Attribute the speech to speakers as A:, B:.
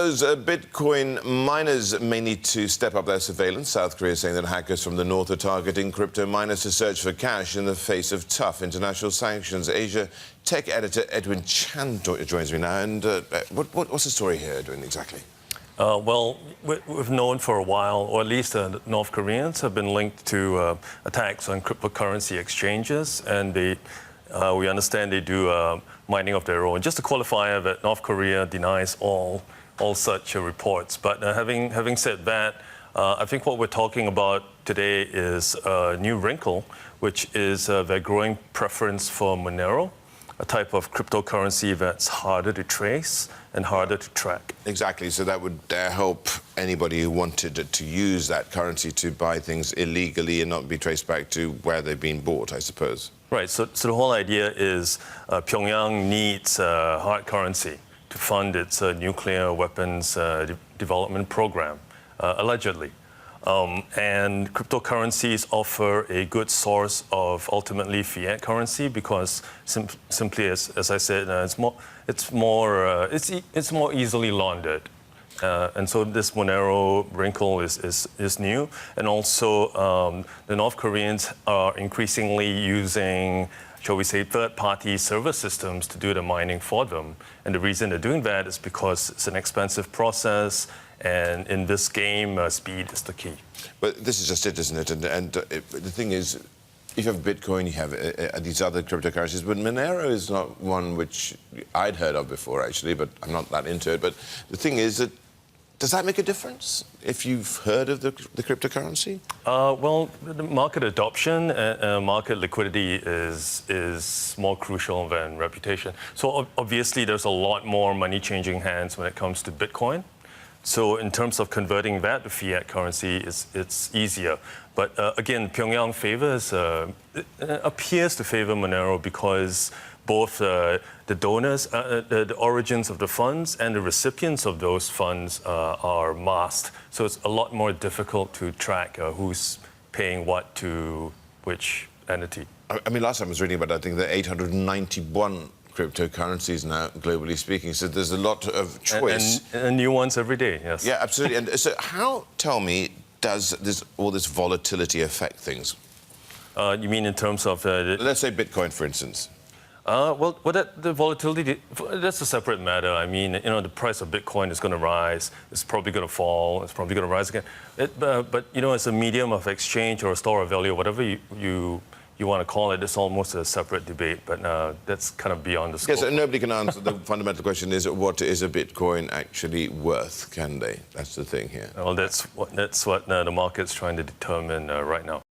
A: those Bitcoin miners may need to step up their surveillance. South Korea is saying that hackers from the north are targeting crypto miners to search for cash in the face of tough international sanctions. Asia tech editor Edwin Chan joins me now. And what's the story here, Edwin, exactly?
B: Well, we've known for a while, or at least the North Koreans have been linked to attacks on cryptocurrency exchanges, and we understand they do mining of their own. Just to qualify that North Korea denies all such reports. But having said that, I think what we're talking about today is a new wrinkle, which is their growing preference for Monero, a type of cryptocurrency that's harder to trace and harder to track.
A: Exactly. So that would help anybody who wanted to use that currency to buy things illegally and not be traced back to where they've been bought, I suppose.
B: Right. So the whole idea is Pyongyang needs hard currency to fund its nuclear weapons development program, allegedly. And cryptocurrencies offer a good source of ultimately fiat currency because simply, as I said, it's more easily laundered. And so this Monero wrinkle is new. And also the North Koreans are increasingly using, shall we say, third-party server systems to do the mining for them. And the reason they're doing that is because it's an expensive process. And in this game, speed is the key.
A: But this is just it, isn't it? And the thing is, if you have Bitcoin, you have these other cryptocurrencies. But Monero is not one which I'd heard of before, actually, but I'm not that into it. But the thing is that, does that make a difference if you've heard of the cryptocurrency?
B: Well, the market adoption and market liquidity is more crucial than reputation. So obviously, there's a lot more money changing hands when it comes to Bitcoin. So in terms of converting that to fiat currency, it's easier. But again, Pyongyang appears to favor Monero because both the donors, the origins of the funds and the recipients of those funds are masked. So it's a lot more difficult to track who's paying what to which entity.
A: I mean, last time I was reading about, I think, the 891 cryptocurrencies now, globally speaking. So there's a lot of choice.
B: And new ones every day, yes.
A: Yeah, absolutely. And so how, tell me, does all this volatility affect things?
B: You mean in terms of...
A: Let's say Bitcoin, for instance.
B: Well, the volatility, that's a separate matter. I mean, the price of Bitcoin is going to rise. It's probably going to fall. It's probably going to rise again. But as a medium of exchange or a store of value, whatever you want to call it, it's almost a separate debate, but that's kind of beyond the scope.
A: Yes, and nobody can answer the fundamental question is, what is a Bitcoin actually worth, can they? That's the thing here.
B: Well, that's what the market's trying to determine right now.